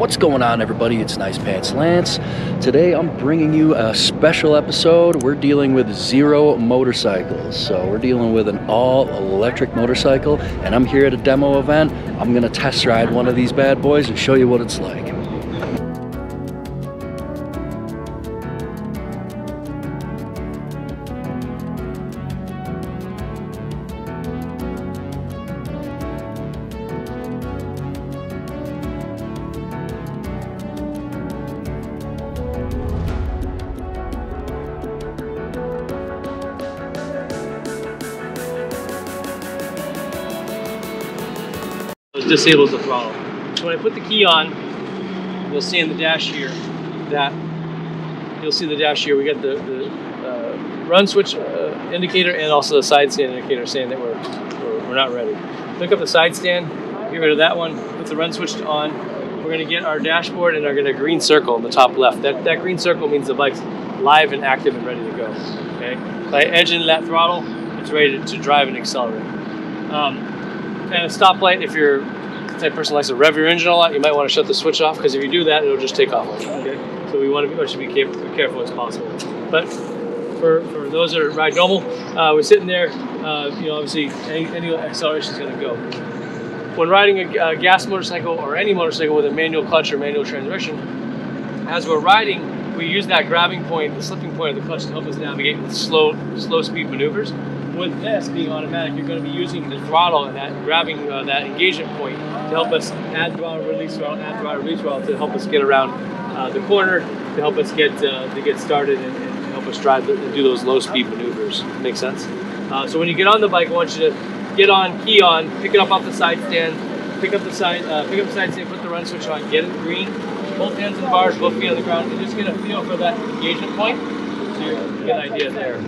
What's going on, everybody? It's Nice Pants Lance. Today I'm bringing you a special episode. We're dealing with zero motorcycles. So we're dealing with an all-electric motorcycle, and I'm here at a demo event. I'm gonna test ride one of these bad boys and show you what it's like. Disables the throttle. So when I put the key on, you'll see in the dash here that we got the run switch indicator and also the side stand indicator saying that we're not ready. Look up the side stand, get rid of that one, put the run switch on. We're going to get our dashboard and a green circle in the top left. That green circle means the bike's live and active and ready to go. Okay, by edging that throttle, it's ready to drive and accelerate. And a stoplight, if you're the type of person who likes to rev your engine a lot, you might want to shut the switch off, because if you do that, it'll just take off. Okay, so we should be careful as possible. But for those that ride normal, we're sitting there. Obviously any acceleration is going to go. When riding a gas motorcycle or any motorcycle with a manual clutch or manual transmission, as we're riding, we use that grabbing point, the slipping point of the clutch, to help us navigate with slow speed maneuvers. With this being automatic, you're going to be using the throttle and grabbing that engagement point to help us add throttle, release throttle, add throttle, release throttle, to help us get around the corner, to help us get started and help us drive and do those low speed maneuvers. Make sense? So when you get on the bike, I want you to get on, key on, pick it up off the side stand, pick up the side stand, put the run switch on, get it green, both hands on the bars, both feet on the ground, and just get a feel for that engagement point, so you get an idea there.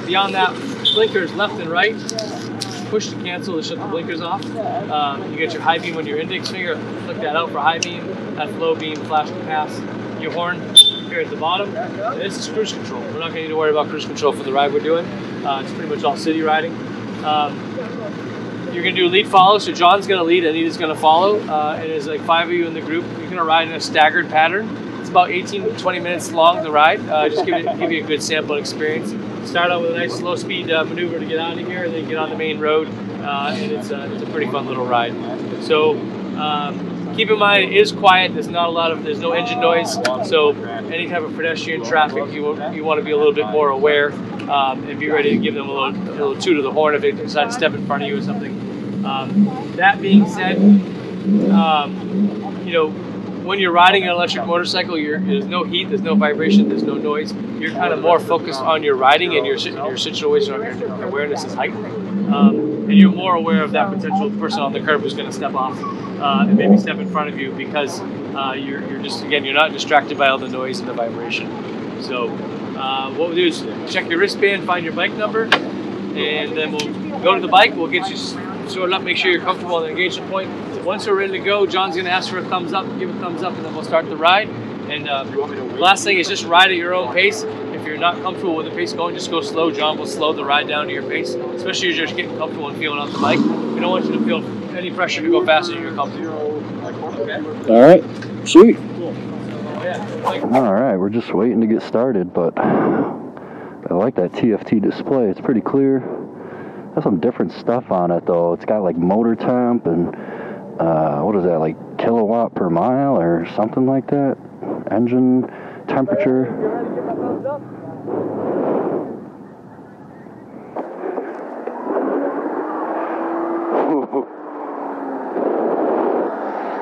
Beyond that, blinkers left and right, push to cancel to shut the blinkers off. You get your high beam on your index finger, flick that out for high beam, that's low beam, flash to pass. Your horn here at the bottom, and this is cruise control. We're not going to need to worry about cruise control for the ride we're doing. It's pretty much all city riding. You're going to do lead follow, so John's going to lead, Anita's going to follow, and there's like 5 of you in the group. You're going to ride in a staggered pattern. It's about 18 to 20 minutes long, the ride. Just give you a good sample experience. Start out with a nice slow speed maneuver to get out of here, and then get on the main road, and it's a pretty fun little ride. So keep in mind, it is quiet. There's no engine noise. So any type of pedestrian traffic, you want to be a little bit more aware and be ready to give them a little toot of the horn if they decide to step in front of you or something. That being said, when you're riding an electric motorcycle, there's no heat, there's no vibration, there's no noise. You're kind of more focused on your riding and your situation, your awareness is heightened. And you're more aware of that potential person on the curb who's going to step off and maybe step in front of you, because you're not distracted by all the noise and the vibration. So what we'll do is check your wristband, find your bike number, and then we'll go to the bike. We'll get you sorted up, make sure you're comfortable on the engagement point. Once we're ready to go, John's going to ask for a thumbs up, give a thumbs up, and then we'll start the ride. And the last thing is just ride at your own pace. If you're not comfortable with the pace going, just go slow. John will slow the ride down to your pace, especially as you're just getting comfortable and feeling off the bike. We don't want you to feel any pressure to go faster than you're comfortable. Okay? All right, sweet. Cool. All right, we're just waiting to get started, but I like that TFT display. It's pretty clear. Has some different stuff on it, though. It's got like motor temp and what is that, like kilowatt per mile or something like that? Engine temperature.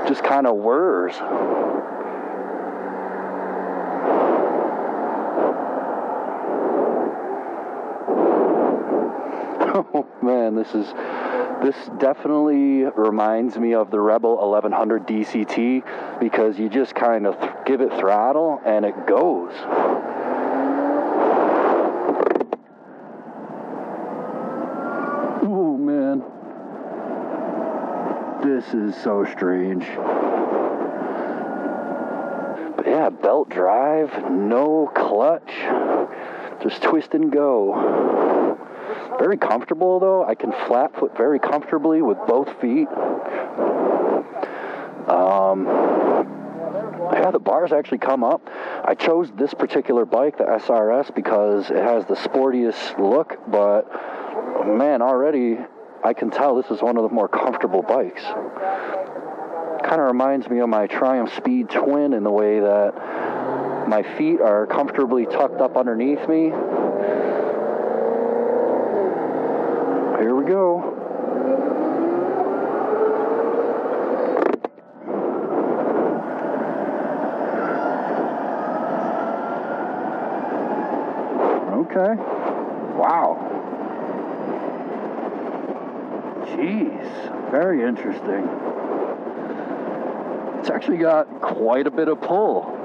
Just kind of whirs. Oh man, this definitely reminds me of the Rebel 1100 DCT, because you just kind of give it throttle and it goes. Oh man, this is so strange. But yeah, belt drive, no clutch, just twist and go. Very comfortable though. I can flat foot very comfortably with both feet. Yeah, the bars actually come up. I chose this particular bike, the SRS, because it has the sportiest look, but man, already I can tell this is one of the more comfortable bikes. Kind of reminds me of my Triumph Speed Twin in the way that my feet are comfortably tucked up underneath me. Here we go. Okay. Wow. Jeez. Very interesting. It's actually got quite a bit of pull.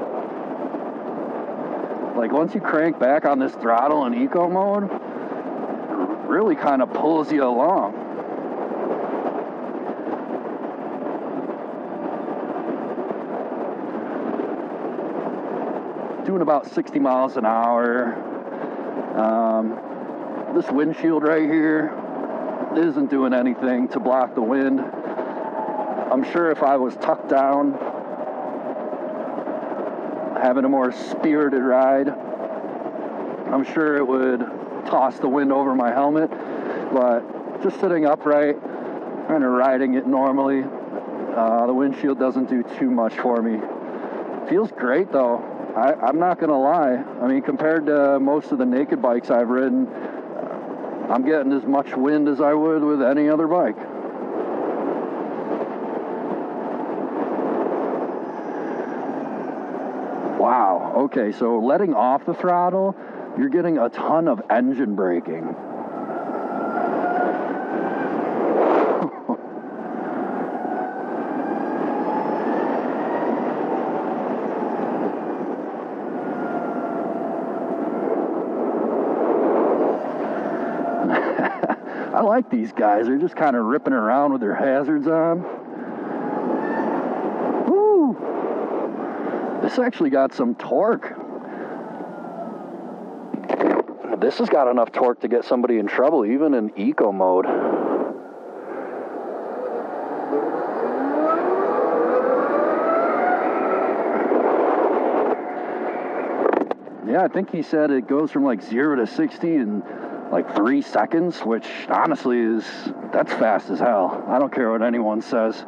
Like once you crank back on this throttle in eco mode, it really kind of pulls you along. Doing about 60 miles an hour. This windshield right here isn't doing anything to block the wind. I'm sure if I was tucked down, having a more spirited ride, I'm sure it would toss the wind over my helmet, but just sitting upright, kind of riding it normally, the windshield doesn't do too much for me. Feels great though. I'm not gonna lie. I mean, compared to most of the naked bikes I've ridden, I'm getting as much wind as I would with any other bike. Wow, okay, so letting off the throttle, you're getting a ton of engine braking. I like these guys. They're just kind of ripping around with their hazards on. Woo! This actually got some torque. This has got enough torque to get somebody in trouble, even in eco mode. Yeah, I think he said it goes from like 0 to 60 in like 3 seconds, which honestly that's fast as hell. I don't care what anyone says.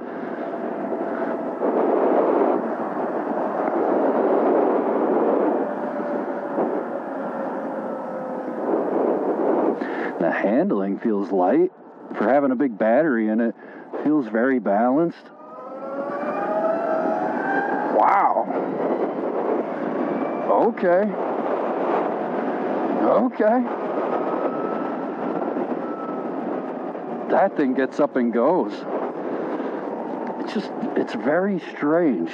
The handling feels light. For having a big battery in it, feels very balanced. Wow. Okay. Okay. That thing gets up and goes. It's very strange.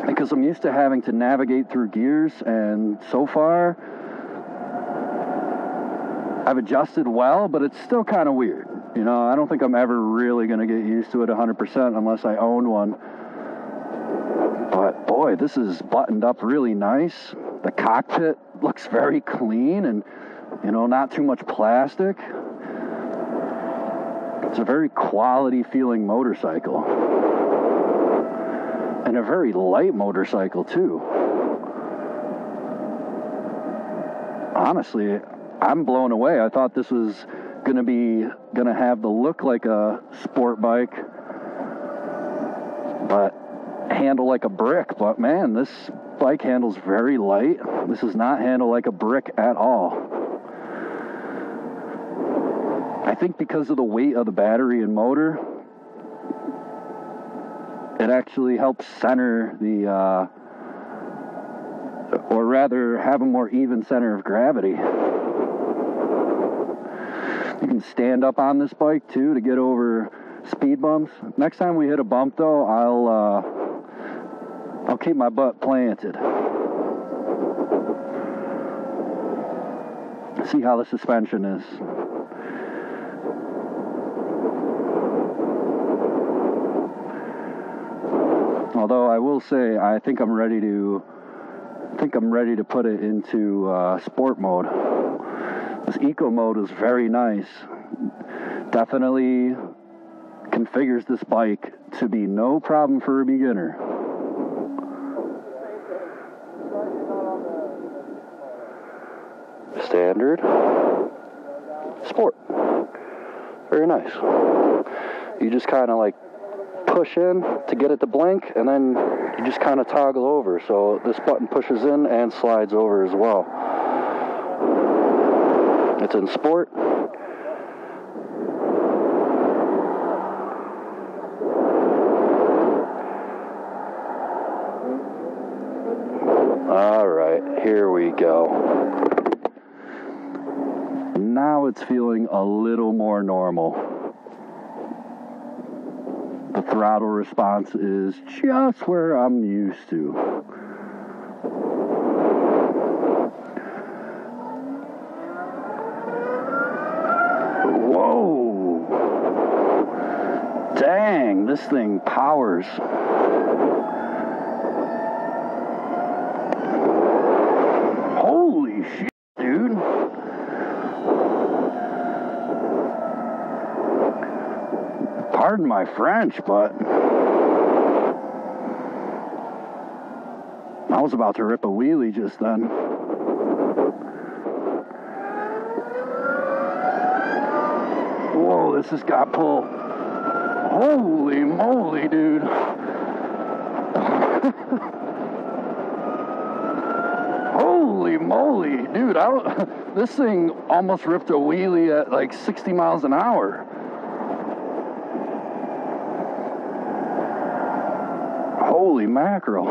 Because I'm used to having to navigate through gears, and so far, I've adjusted well, but it's still kind of weird. You know, I don't think I'm ever really going to get used to it 100% unless I own one. But boy, this is buttoned up really nice. The cockpit looks very clean and, you know, not too much plastic. It's a very quality feeling motorcycle. And a very light motorcycle too. Honestly, I'm blown away. I thought this was gonna have the look like a sport bike, but handle like a brick. But man, this bike handles very light. This does not handle like a brick at all. I think because of the weight of the battery and motor, it actually helps center the, or rather have a more even center of gravity. You can stand up on this bike too to get over speed bumps. Next time we hit a bump though, I'll keep my butt planted. See how the suspension is. Although I will say, I think I'm ready to put it into sport mode. This eco mode is very nice. Definitely configures this bike to be no problem for a beginner. Standard. Sport. Very nice. You just kind of like push in to get it to blink, and then you just kind of toggle over. So this button pushes in and slides over as well. It's in sport. All right, here we go. Now it's feeling a little more normal. The throttle response is just where I'm used to. Whoa! Dang, this thing powers. Holy shit, dude. Pardon my French, but I was about to rip a wheelie just then. Whoa, this has got pull. Holy moly, dude. Holy moly, dude. This thing almost ripped a wheelie at like 60 miles an hour. Holy mackerel.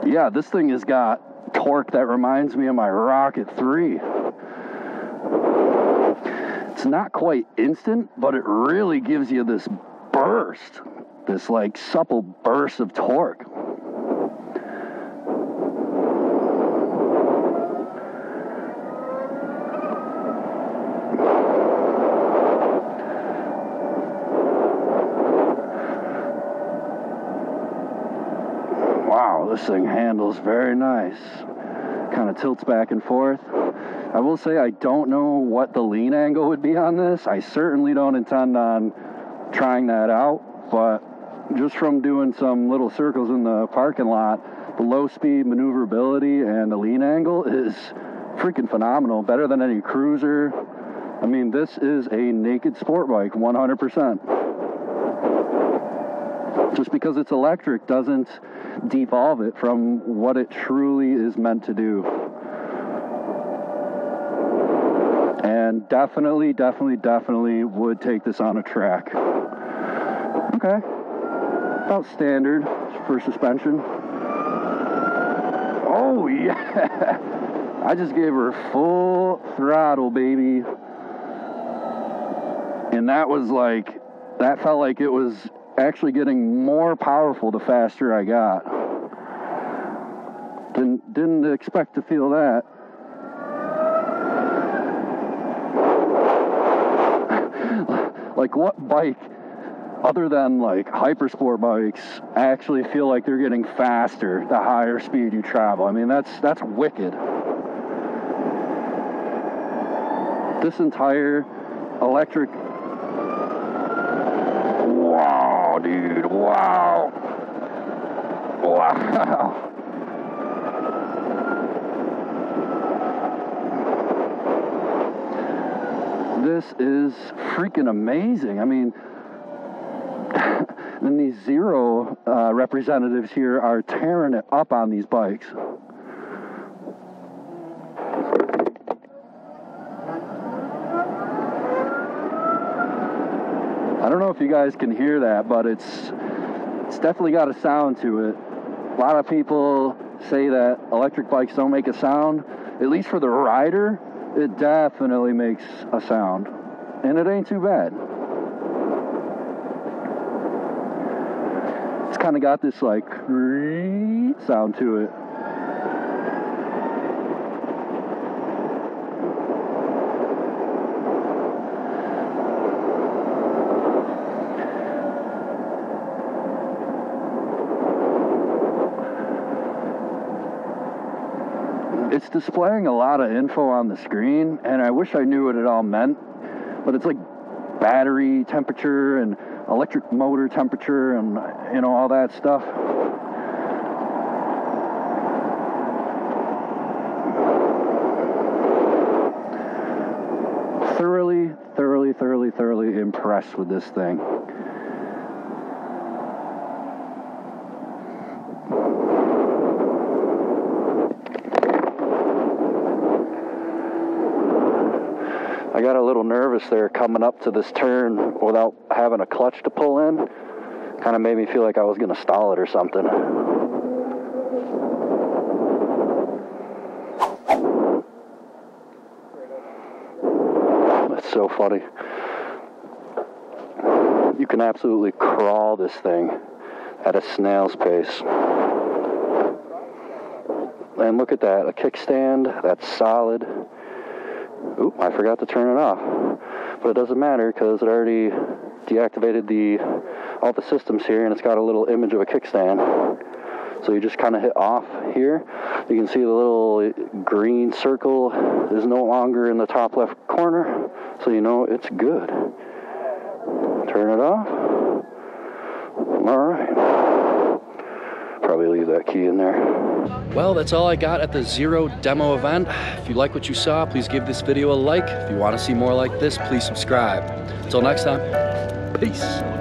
Yeah, this thing has got torque that reminds me of my Rocket 3. It's not quite instant, but it really gives you this burst, this like supple burst of torque. Wow, this thing handles very nice. Kind of tilts back and forth. I will say I don't know what the lean angle would be on this. I certainly don't intend on trying that out, but just from doing some little circles in the parking lot, the low speed maneuverability and the lean angle is freaking phenomenal. Better than any cruiser. I mean, this is a naked sport bike, 100%. Just because it's electric doesn't devolve it from what it truly is meant to do. And definitely would take this on a track. Okay. About standard for suspension. Oh, yeah. I just gave her full throttle, baby. And that felt like it was actually getting more powerful the faster I got. Didn't expect to feel that. Like, what bike other than like hypersport bikes actually feel like they're getting faster the higher speed you travel? I mean, that's wicked. This entire electric, wow, dude, wow. This is freaking amazing. I mean, and these Zero representatives here are tearing it up on these bikes. I don't know if you guys can hear that, but it's definitely got a sound to it. A lot of people say that electric bikes don't make a sound. At least for the rider, it definitely makes a sound. And it ain't too bad. It's kind of got this like sound to it. It's displaying a lot of info on the screen, and I wish I knew what it all meant, but it's like battery temperature and electric motor temperature and, you know, all that stuff. Thoroughly impressed with this thing. I got a little nervous there coming up to this turn without having a clutch to pull in. Kind of made me feel like I was going to stall it or something. That's so funny. You can absolutely crawl this thing at a snail's pace. And look at that, a kickstand, that's solid. Oop, I forgot to turn it off. But it doesn't matter because it already deactivated all the systems here, and it's got a little image of a kickstand. So you just kind of hit off here. You can see the little green circle is no longer in the top left corner, so you know it's good. Turn it off. All right. Probably leave that key in there. Well, that's all I got at the Zero demo event. If you like what you saw, please give this video a like. If you want to see more like this, please subscribe. Until next time, peace.